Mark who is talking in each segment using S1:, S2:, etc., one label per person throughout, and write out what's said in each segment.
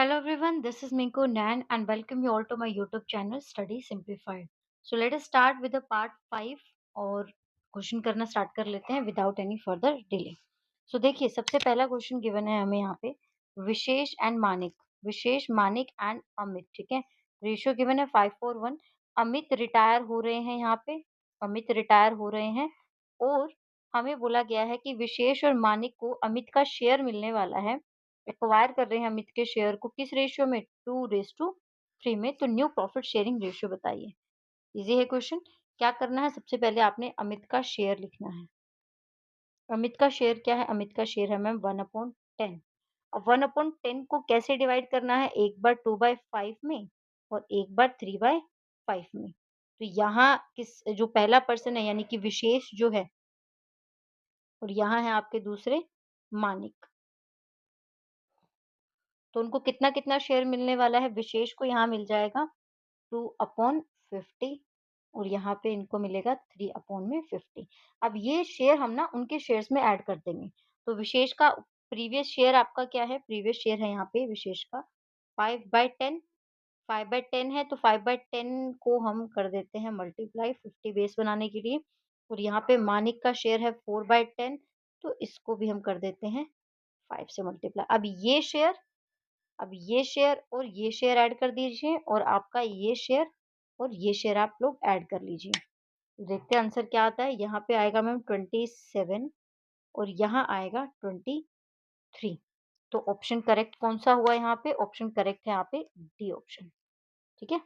S1: Hello everyone, this is Minko Nan and welcome you all to my YouTube channel Study Simplified. So let us start with the part 5 और question करना start कर लेते हैं without any further delay. सो देखिए सबसे पहला question given है हमें यहाँ पे विशेष मानिक एंड अमित। ठीक है, रेशियो गिवन है 5:1। अमित रिटायर हो रहे हैं, यहाँ पे अमित रिटायर हो रहे हैं और हमें बोला गया है कि विशेष और मानिक को अमित का शेयर मिलने वाला है। एक्वायर कर रहे हैं अमित के शेयर को किस रेशियो में, 2:3 में। तो न्यू प्रॉफिट शेयरिंग रेशियो बताइए। इजी है क्वेश्चन। क्या करना है, सबसे पहले आपने अमित का शेयर लिखना है। अमित का शेयर क्या है, अमित का शेयर है मैम 1/10। अब 1/10 को कैसे डिवाइड करना है, एक बार 2/5 में और एक बार 3/5 में। तो यहाँ किस जो पहला पर्सन है यानी कि विशेष जो है और यहाँ है आपके दूसरे मानिक, तो उनको कितना कितना शेयर मिलने वाला है। विशेष को यहाँ मिल जाएगा 2/50 और यहाँ पे इनको मिलेगा 3/50। अब ये शेयर हम ना उनके शेयर्स में ऐड कर देंगे। तो विशेष का प्रीवियस शेयर आपका क्या है, प्रीवियस शेयर है यहाँ पे विशेष का 5/10। 5/10 है तो 5/10 को हम कर देते हैं मल्टीप्लाई 50 बेस बनाने के लिए। और यहाँ पे मानिक का शेयर है 4/10, तो इसको भी हम कर देते हैं 5 से मल्टीप्लाई। अब ये शेयर और ये शेयर ऐड कर दीजिए और आपका ये शेयर और ये शेयर आप लोग ऐड कर लीजिए। देखते हैं आंसर क्या आता है। यहाँ पे आएगा मैम 27 और यहाँ आएगा 23। तो ऑप्शन करेक्ट कौन सा हुआ यहाँ पे, ऑप्शन करेक्ट है यहाँ पे डी ऑप्शन। ठीक है,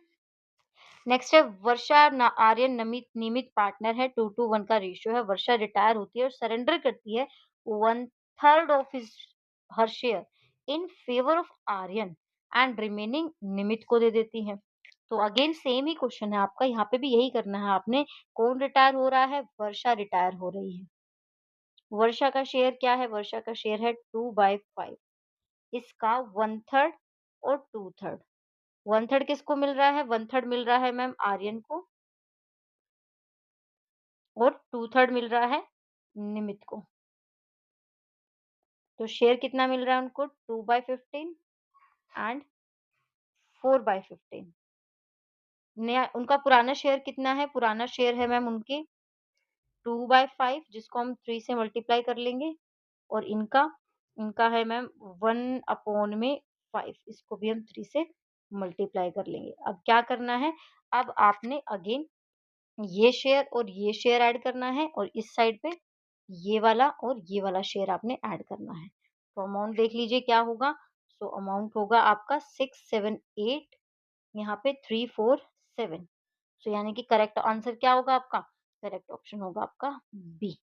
S1: नेक्स्ट है वर्षा आर्यन नियमित पार्टनर है, 2:1 का रेशियो है। वर्षा रिटायर होती है और सरेंडर करती है 1/3 of his her share in favour of Aryan and remaining Nimit को दे देती है। तो अगेन सेम ही क्वेश्चन है आपका, यहाँ पे भी यही करना है आपने। कौन रिटायर हो रहा है, वर्षा रिटायर हो रही है। वर्षा का शेयर क्या है, वर्षा का शेयर है 2/5। इसका 1/3 और 2/3। 1/3 किसको मिल रहा है, 1/3 मिल रहा है मैम आर्यन को और 2/3 मिल रहा है निमित को। तो शेयर कितना मिल रहा है उनको, 2/15 एंड 4/15। नया उनका पुराना शेयर कितना है, पुराना शेयर है मैम उनके 2/5 जिसको हम 3 से मल्टीप्लाई कर लेंगे। और इनका इनका है मैम 1/5, इसको भी हम 3 से मल्टीप्लाई कर लेंगे। अब क्या करना है, अब आपने अगेन ये शेयर और ये शेयर ऐड करना है और इस साइड पे ये वाला और ये वाला शेयर आपने ऐड करना है। तो अमाउंट देख लीजिए क्या होगा। सो अमाउंट होगा आपका 678, यहाँ पे 347। सो यानी कि करेक्ट आंसर क्या होगा आपका, करेक्ट ऑप्शन होगा आपका बी।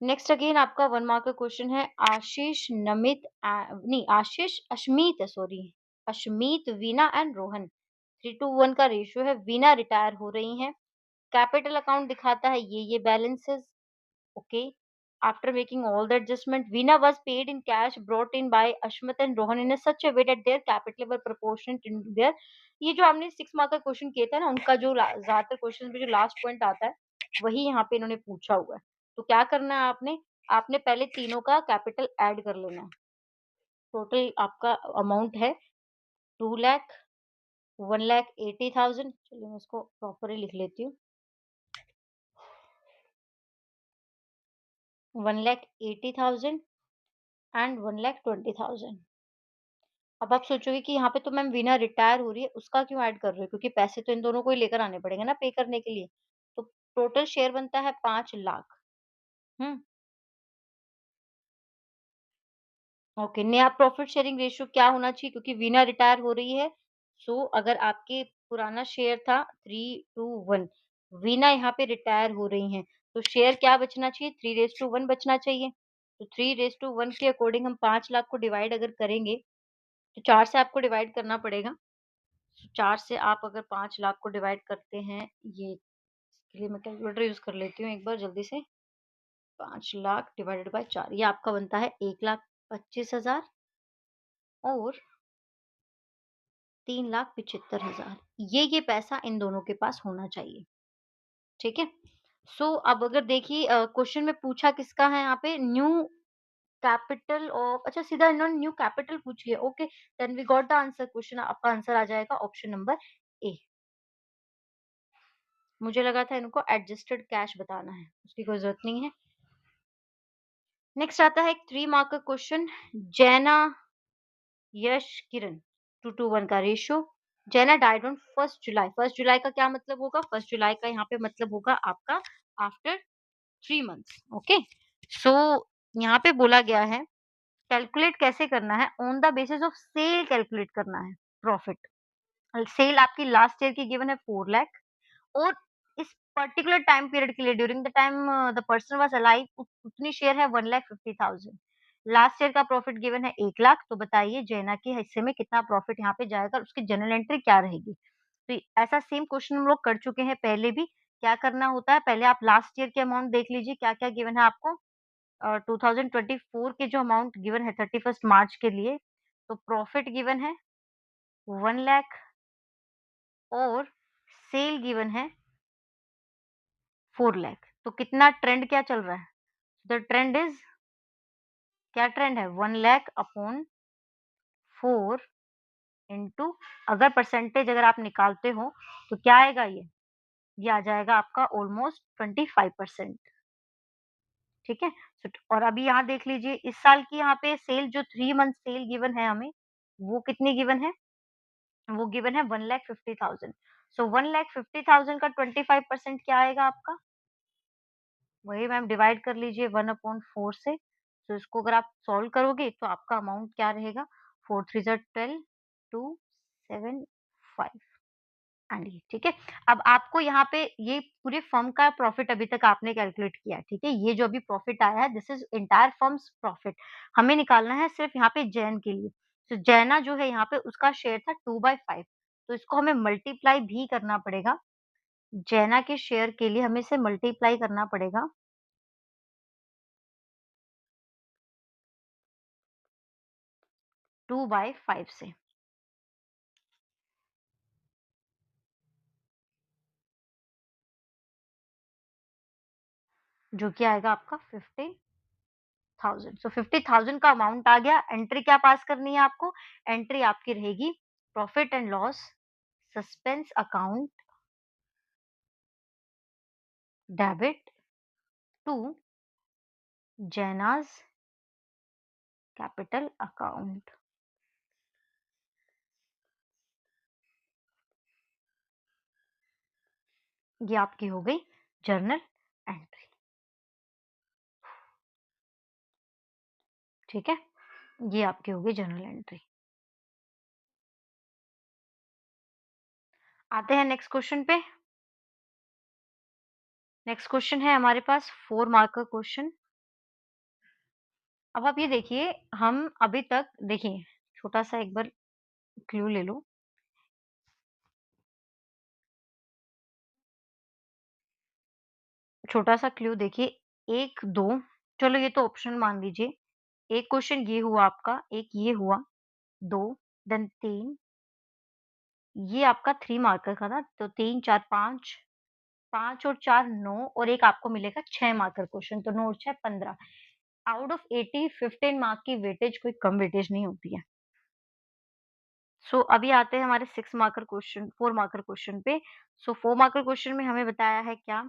S1: नेक्स्ट अगेन आपका 1 मार्क का क्वेश्चन है। आशीष अश्मीत वीना एंड रोहन 3:1 का रेशियो है। वीना रिटायर हो रही हैं। कैपिटल अकाउंट दिखाता है ये balances. Okay, after making all the adjustment Veena was paid in cash brought in by Ashmat and Rohan in such a way that their capital were proportionate in their. ये जो हमने 6 मार्क का क्वेश्चन किया था ना, उनका जो ज्यादातर क्वेश्चन में जो लास्ट पॉइंट आता है वही यहाँ पे इन्होंने पूछा हुआ है। तो क्या करना है आपने, आपने पहले तीनों का कैपिटल ऐड कर लेना है। टोटल आपका अमाउंट है 2 लाख 1,80,000। चलिए मैं इसको प्रॉपरली लिख लेती हूँ, 1,80,000 एंड 1,20,000। अब आप सोचोगे कि यहाँ पे तो मैम वीना रिटायर हो रही है, उसका क्यों ऐड कर रहे हो, क्योंकि पैसे तो इन दोनों को ही लेकर आने पड़ेंगे ना पे करने के लिए। तो टोटल शेयर बनता है 5 लाख। हम्म, ओके। नया प्रॉफिट शेयरिंग रेशियो क्या होना चाहिए, क्योंकि वीना रिटायर हो रही है। सो अगर आपके पुराना शेयर था 3:1, वीना यहाँ पे रिटायर हो रही हैं, तो शेयर क्या बचना चाहिए, 3:1 बचना चाहिए। तो 3:1 के अकॉर्डिंग हम 5 लाख को डिवाइड अगर करेंगे तो 4 से आपको डिवाइड करना पड़ेगा। 4 से आप अगर 5 लाख को डिवाइड करते हैं, ये इसके लिए मैं कैलकुलेटर यूज कर लेती हूँ एक बार जल्दी से। 5 लाख डिवाइडेड बाय 4, ये आपका बनता है 1,25,000 और 3,75,000। ये पैसा इन दोनों के पास होना चाहिए। ठीक है, सो अब अगर देखिए क्वेश्चन में पूछा किसका है, यहाँ पे न्यू कैपिटल ऑफ, अच्छा सीधा इन्होंने न्यू कैपिटल पूछ लिया। Okay, then we got the answer. Question आपका आंसर आ जाएगा ऑप्शन नंबर ए। मुझे लगा था इनको एडजस्टेड कैश बताना है, उसकी कोई जरूरत नहीं है। नेक्स्ट आता है एक 3 मार्क का क्वेश्चन। जैना यश किरण 2:1 का रेशियो। जैना डाइड ऑन 1 जुलाई। 1 जुलाई का क्या मतलब होगा? 1 जुलाई का यहाँ पे मतलब होगा आपका आफ्टर 3 मंथ्स। ओके, सो यहाँ पे बोला गया है कैलकुलेट कैसे करना है, on the basis of sale calculate करना है प्रॉफिट। सेल आपकी लास्ट ईयर की गिवन है 4 लाख, और इस पर्टिकुलर टाइम पीरियड के लिए during the time the person was alive उतनी शेयर है 1,50,000। लास्ट ईयर का प्रॉफिट गिवन है 1 लाख। तो बताइए जैना के हिस्से में कितना प्रॉफिट यहाँ पे जाएगा और उसकी जनरल एंट्री क्या रहेगी? तो ऐसा सेम क्वेश्चन हम लोग कर चुके हैं पहले भी। क्या करना होता है, पहले आप लास्ट ईयर के अमाउंट देख लीजिए क्या क्या गिवन है आपको। 2024 के जो अमाउंट गिवन है 31 मार्च के लिए, तो प्रॉफिट गिवन है 1 लाख और सेल गिवन है 4 लाख। तो कितना ट्रेंड क्या चल रहा है? द ट्रेंड इज, क्या ट्रेंड है? 1 लाख अपॉन 4 इंटू, अगर परसेंटेज अगर आप निकालते हो तो क्या आएगा ये आ जाएगा आपका ऑलमोस्ट 25%। ठीक है। और अभी यहाँ देख लीजिए इस साल की यहाँ पे सेल जो 3 मंथ सेल गिवन है हमें, वो कितनी गिवन है? वो गिवन है 1,50,000। सो 1,50,000 का 25% क्या आएगा आपका? वही मैम डिवाइड कर लीजिए 1/4 से। तो इसको अगर आप सॉल्व करोगे तो आपका अमाउंट क्या रहेगा? 4 3 ज़ा 12, 275 एंड ये ठीक है। अब आपको यहाँ पे ये पूरे फर्म का प्रॉफिट अभी तक आपने कैलकुलेट किया, ठीक है। ये जो अभी प्रॉफिट आया है this is entire firms profit. हमें निकालना है सिर्फ यहाँ पे जैन के लिए। तो जैना जो है यहाँ पे उसका शेयर था 2/5, तो इसको हमें मल्टीप्लाई भी करना पड़ेगा। जैना के शेयर के लिए हमें इसे मल्टीप्लाई करना पड़ेगा 2/5 से, जो कि आएगा आपका 50,000। सो 50,000 का अमाउंट आ गया। एंट्री क्या पास करनी है आपको? एंट्री आपकी रहेगी profit and loss suspense account debit to Jaina's capital account. ये आपकी हो गई जर्नल एंट्री। ठीक है, ये आपकी हो गई जर्नल एंट्री। आते हैं नेक्स्ट क्वेश्चन पे। नेक्स्ट क्वेश्चन है हमारे पास 4 मार्क का क्वेश्चन। अब आप ये देखिए, हम अभी तक देखिए, छोटा सा एक बार क्लू ले लो। छोटा सा क्लू देखिए, 1 2, चलो ये तो ऑप्शन मान लीजिए। एक क्वेश्चन ये हुआ आपका, एक ये हुआ 2, देन 3, ये आपका 3 मार्कर का था। तो 3 4 5, 5 और 4 9, और एक आपको मिलेगा 6 मार्कर क्वेश्चन, तो 9 और 6 15। आउट ऑफ 80 15 मार्क की वेटेज कोई कम वेटेज नहीं होती है। सो अभी आते हैं हमारे 6 मार्कर क्वेश्चन 4 मार्कर क्वेश्चन पे। सो 4 मार्कर क्वेश्चन में हमें बताया है क्या?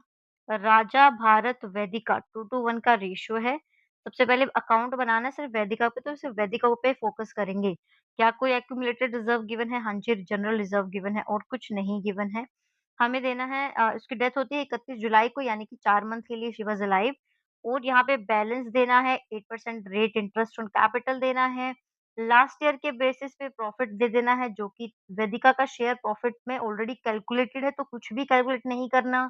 S1: राजा भारत वेदिका 2:1 का रेशियो है। सबसे पहले अकाउंट बनाना है सिर्फ वेदिका पे, तो सिर्फ वेदिका पे फोकस करेंगे। क्या कोई एक्यूमुलेटेड रिजर्व गिवन है? हाँ जी, जनरल रिजर्व गिवन है और कुछ नहीं गिवन है। हमें देना है इसकी डेथ होती है 31 जुलाई को, यानी कि 4 मंथ के लिए शी वाज अलाइव। और यहाँ पे बैलेंस देना है, 8% रेट इंटरेस्ट ऑन कैपिटल देना है। लास्ट ईयर के बेसिस पे प्रॉफिट दे देना है, जो कि वेदिका का शेयर प्रॉफिट में ऑलरेडी कैलकुलेटेड है, तो कुछ भी कैलकुलेट नहीं करना।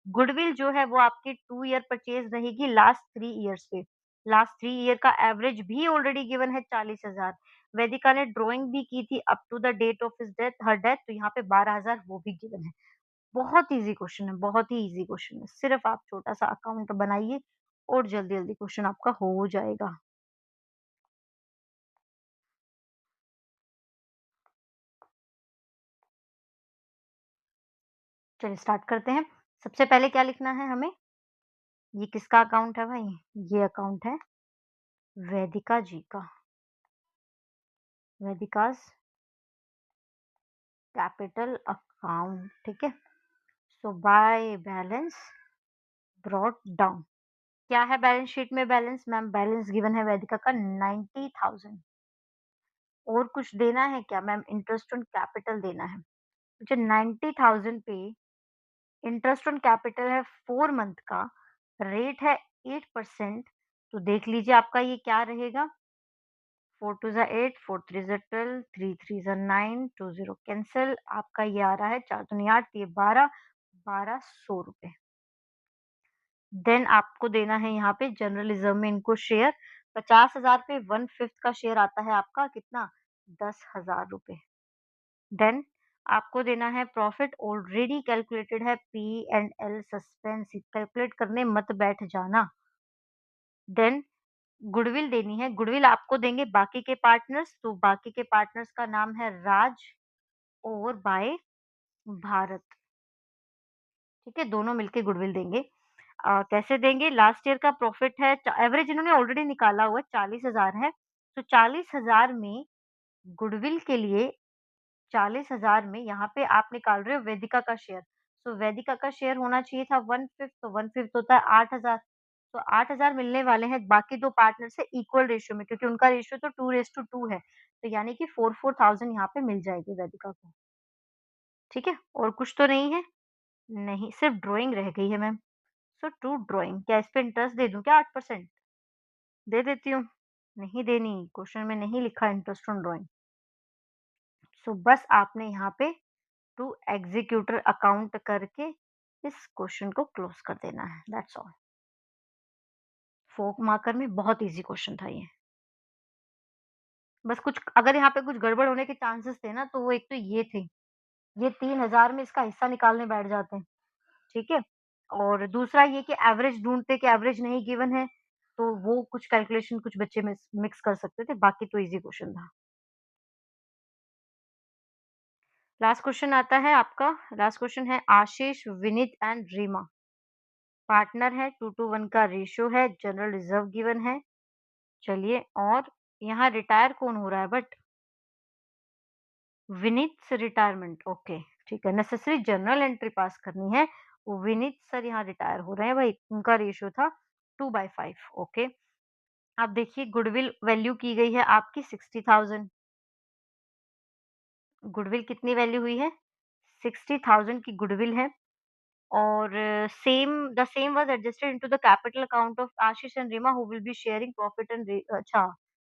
S1: गुडविल जो है वो आपकी 2 ईयर परचेज रहेगी लास्ट 3 ईयर्स पे। लास्ट 3 ईयर का एवरेज भी ऑलरेडी गिवन है 40,000। वेदिका ने ड्राइंग भी की थी up to the date of his death, her death, तो यहाँ पे 12,000 वो भी गिवन है। बहुत ईज़ी क्वेश्चन है, बहुत ही ईज़ी क्वेश्चन है। सिर्फ आप छोटा-सा अकाउंट बनाइए और जल्दी-जल्दी क्वेश्चन आपका हो जाएगा। चलिए स्टार्ट करते हैं। सबसे पहले क्या लिखना है हमें? ये किसका अकाउंट है भाई? ये अकाउंट है वैदिका जी का, वैदिकाज़ कैपिटल अकाउंट, ठीक है? सो बाय बैलेंस ब्रॉट डाउन। क्या है बैलेंस शीट में बैलेंस? मैम बैलेंस गिवन है वैदिका का 90,000। और कुछ देना है क्या? मैम इंटरेस्ट ऑन कैपिटल देना है। जो 90,000 पे इंटरेस्ट ऑन कैपिटल है 4 मंथ का, रेट है 8%, तो देख लीजिए आपका ये क्या रहेगा? 4 2 ज़ा 8, 4 3 ज़ा 12, 3 3 ज़ा 9, 2 0 कैंसल, आपका ये आ रहा है 4 दूनी 8, ये 12, 1200 रुपए। देन आपको देना है यहाँ पे जनरल रिजर्व में इनको शेयर 50,000 पे 1/5 का शेयर आता है आपका कितना? 10,000 रुपए। देन आपको देना है प्रॉफिट ऑलरेडी कैलकुलेटेड है P and L suspense, calculate करने मत बैठ जाना। देन गुडविल देनी है, गुडविल आपको देंगे बाकी के पार्टनर्स, तो बाकी के पार्टनर्स का नाम है राज और बाय भारत, ठीक है? दोनों मिलके गुडविल देंगे। कैसे देंगे? लास्ट ईयर का प्रॉफिट है एवरेज इन्होंने ऑलरेडी निकाला हुआ है 40,000 है, तो 40,000 में गुडविल के लिए 40,000 में यहाँ पे आप निकाल रहे हो वेदिका का शेयर, तो वेदिका का शेयर होना चाहिए था 1/5, तो 1/5 होता है 8,000, तो 8,000 मिलने वाले हैं बाकी 2 पार्टनर से इक्वल रेशियो में, क्योंकि उनका रेशियो तो 2:2 है, तो यानी कि 4,000 यहाँ पे मिल जाएगी वेदिका को, ठीक है? और कुछ तो नहीं है? नहीं, सिर्फ ड्राइंग रह गई है मैम। सो टू ड्राइंग, क्या इस पे इंटरेस्ट दे दूँ क्या 8%? दे देती हूँ। नहीं देनी, क्वेश्चन में नहीं लिखा इंटरेस्ट ऑन ड्राइंग। सो बस आपने यहाँ पे टू एग्जीक्यूटर अकाउंट करके इस क्वेश्चन को क्लोज कर देना है, दैट्स ऑल। 4 मार्कर में बहुत इजी क्वेश्चन था ये। बस कुछ अगर यहाँ पे कुछ गड़बड़ होने के चांसेस थे ना, तो वो एक तो ये थे, ये 3,000 में इसका हिस्सा निकालने बैठ जाते हैं, ठीक है? और दूसरा ये कि एवरेज ढूँढते कि एवरेज नहीं गिवन है, तो वो कुछ कैलकुलेशन कुछ बच्चे मिक्स कर सकते थे, बाकी तो ईज़ी क्वेश्चन था। लास्ट क्वेश्चन आता है आपका, लास्ट क्वेश्चन है आशीष, विनीत एंड रीमा। पार्टनर है, 2:1 का रेशियो है, जनरल रिज़र्व गिवन है। चलिए और यहाँ रिटायर कौन हो रहा है बट? विनीत से रिटायरमेंट, ओके, ठीक है। नेसेसरी जर्नल एंट्री पास करनी है। वो विनीत सर यहाँ रिटायर हो रहे हैं भाई, उनका रेशियो था 2/5, ओके। अब देखिए गुडविल वैल्यू की गई है आपकी 60,000। गुडविल कितनी वैल्यू हुई है? 60,000 की गुडविल है और same was adjusted into the capital account of Ashish and Reema who will be sharing profit and अच्छा,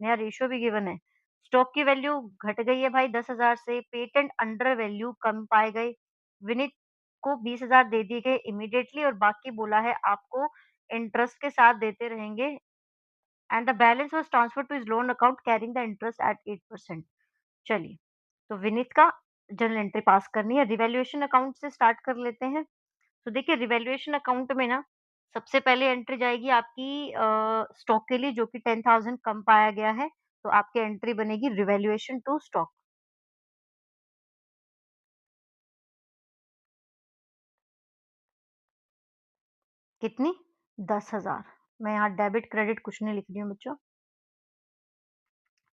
S1: नया रेशियो भी गिवन है। स्टॉक की वैल्यू घट गई है भाई 10,000 से, पेटेंट अंडर वैल्यू कम पाए गए। विनीत को 20,000 दे दिए गए इमीडिएटली और बाकी बोला है आपको इंटरेस्ट के साथ देते रहेंगे and the balance was transferred to his loan account carrying the interest at 8%। चलिए, तो विनीत का जर्नल एंट्री पास करनी है। रिवैल्यूएशन अकाउंट से स्टार्ट कर लेते हैं। तो देखिए रिवैल्यूएशन अकाउंट में ना सबसे पहले एंट्री जाएगी आपकी स्टॉक के लिए जो कि 10,000 कम पाया गया है, तो आपकी एंट्री बनेगी रिवैल्यूएशन टू स्टॉक। कितनी? 10,000। मैं यहाँ डेबिट क्रेडिट कुछ नहीं लिख रही हूँ बच्चों,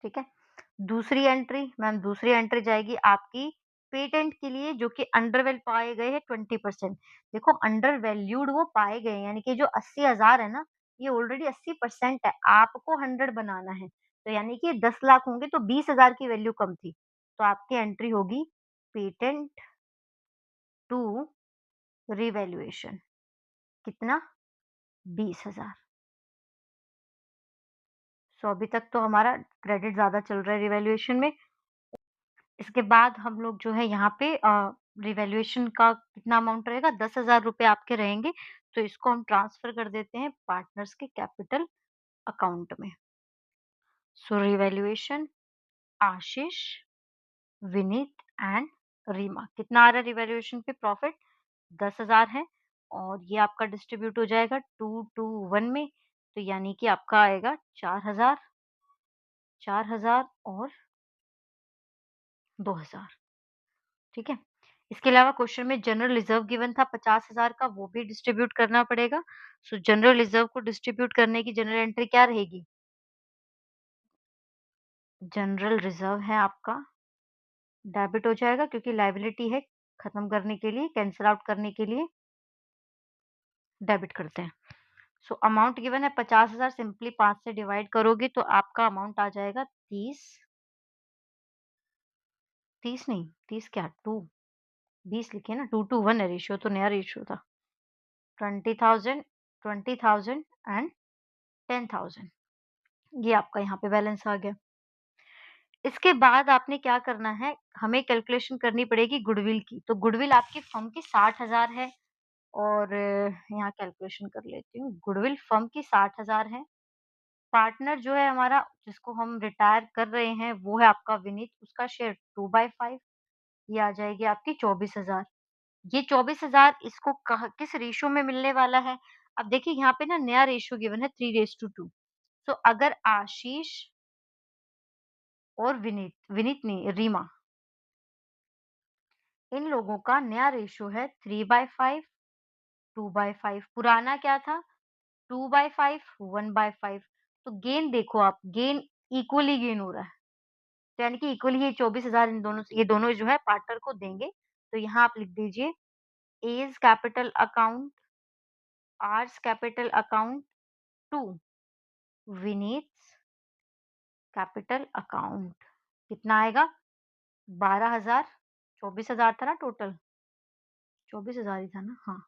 S1: ठीक है? दूसरी एंट्री मैम, दूसरी एंट्री जाएगी आपकी पेटेंट के लिए जो कि अंडर वैल्यू पाए गए हैं 20%। देखो अंडर वैल्यूड वो पाए गए हैं, यानी कि जो 80,000 है ना, ये ऑलरेडी 80% है, आपको 100 बनाना है। तो यानी कि 10 लाख होंगे तो 20,000 की वैल्यू कम थी। तो आपकी एंट्री होगी पेटेंट टू रिवैल्यूएशन। कितना? 20,000। सो अभी तक तो हमारा क्रेडिट ज़्यादा चल रहा है रिवैल्यूएशन में। इसके बाद हम लोग जो है यहाँ पे रिवैल्यूएशन का कितना अमाउंट रहेगा? 10,000 रुपए आपके रहेंगे, तो इसको हम ट्रांसफ़र कर देते हैं पार्टनर्स के कैपिटल अकाउंट में। So revaluation Ashish, Vineet and Reema. कितना आ रहा है रिवैल्यूएशन पे प्रॉफिट? 10,000 है और ये आपका डिस्ट्रीब्यूट हो जाएगा 2 टू 1 में, तो यानी कि आपका आएगा 4,000, 4,000 और 2,000, ठीक है? इसके अलावा क्वेश्चन में जनरल रिज़र्व गिवन था 50,000 का, वो भी डिस्ट्रीब्यूट करना पड़ेगा। सो जनरल रिज़र्व को डिस्ट्रीब्यूट करने की जनरल एंट्री क्या रहेगी? जनरल रिजर्व है आपका, डेबिट हो जाएगा क्योंकि लायबिलिटी है, खत्म करने के लिए, कैंसल आउट करने के लिए डेबिट करते हैं। सो अमाउंट गिवन है 50,000, सिंपली 5 से डिवाइड करोगे तो आपका अमाउंट आ जाएगा 30 नहीं, 30 क्या 2, 20 लिखे ना, 2 to 1 है रेशियो, तो नया रेशियो था। 20,000, 20,000 एंड 10,000, ये आपका यहाँ पे बैलेंस आ गया। इसके बाद आपने क्या करना है, हमें कैलकुलेशन करनी पड़ेगी गुडविल की। तो गुडविल आपकी फर्म की 60,000 है, और यहाँ कैलकुलेशन कर लेती हूँ। गुडविल फर्म की 60,000 है। पार्टनर जो है हमारा, जिसको हम रिटायर कर रहे हैं, वो है आपका विनीत, उसका शेयर 2/5, ये आ जाएगी आपकी 24,000। ये 24,000 इसको किस रेशियो में मिलने वाला है? अब देखिए यहाँ पे ना नया रेशियो गिवन है 3:2। तो अगर आशीष और विनीत, विनीत नहीं रीमा, इन लोगों का नया रेशियो है 3/5, 2/5। पुराना क्या था? 2/5, 1/5। तो गेन देखो आप, गेन इक्वली गेन हो रहा है, तो यानी कि इक्वली ये 24,000 इन दोनों, ये दोनों जो है पार्टनर को देंगे। तो यहाँ आप लिख दीजिए as capital account, R's capital account to Vineet capital account. कितना आएगा? 12,000, 24,000 था ना टोटल, 24,000 ही था ना, हाँ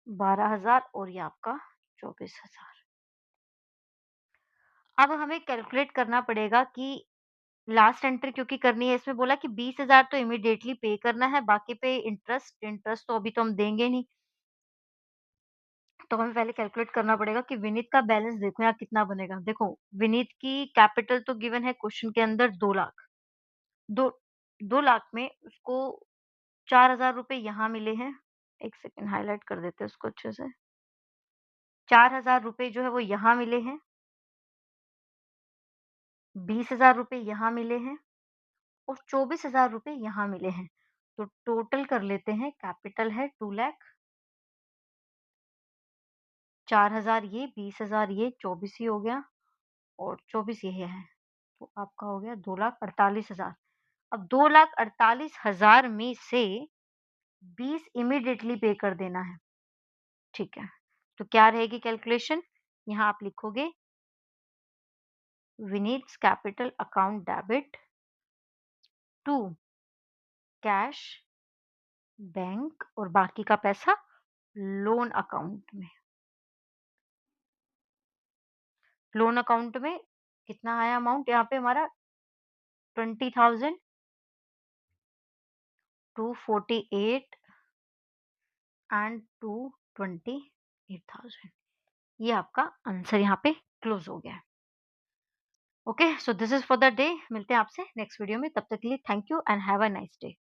S1: 12,000 और ये आपका 24,000। अब हमें कैलकुलेट करना पड़ेगा कि लास्ट एंट्री क्योंकि करनी है, इसमें बोला कि 20,000 तो इमीडिएटली पे करना है, बाकी पे इंटरेस्ट, इंटरेस्ट तो अभी तो हम देंगे नहीं। तो हमें पहले कैलकुलेट करना पड़ेगा कि विनीत का बैलेंस देखो यहाँ कितना बनेगा। देखो विनीत की कैपिटल तो गिवन है क्वेश्चन के अंदर 2 लाख। 2 लाख में उसको 4,000 रुपए यहाँ मिले हैं। एक सेकंड हाइलाइट कर देते हैं उसको अच्छे से। 4,000 रुपए जो है वो यहाँ मिले हैं। 20,000 रुपए यहाँ मिले हैं और 24,000 रुपए यहाँ मिले हैं। तो टोटल कर लेते हैं, कैपिटल है 2 लाख, 4,000 ये, 20,000 ये, 24 ही हो गया और 24 ये है। तो आपका हो गया 2,48,000। अब 2,48,000 में से 20 इमीडिएटली पे कर देना है, ठीक है। तो क्या रहेगी कैलकुलेशन? यहाँ आप लिखोगे Vineet capital account debit to cash bank, और बाकी का पैसा लोन अकाउंट में। लोन अकाउंट में कितना आया अमाउंट यहाँ पे हमारा? 20,000, 248 एंड 228,000। ये आपका आंसर यहाँ पे क्लोज हो गया है। Okay, so this is for the day. मिलते हैं आपसे नेक्स्ट वीडियो में, तब तक के लिए thank you and have a nice day.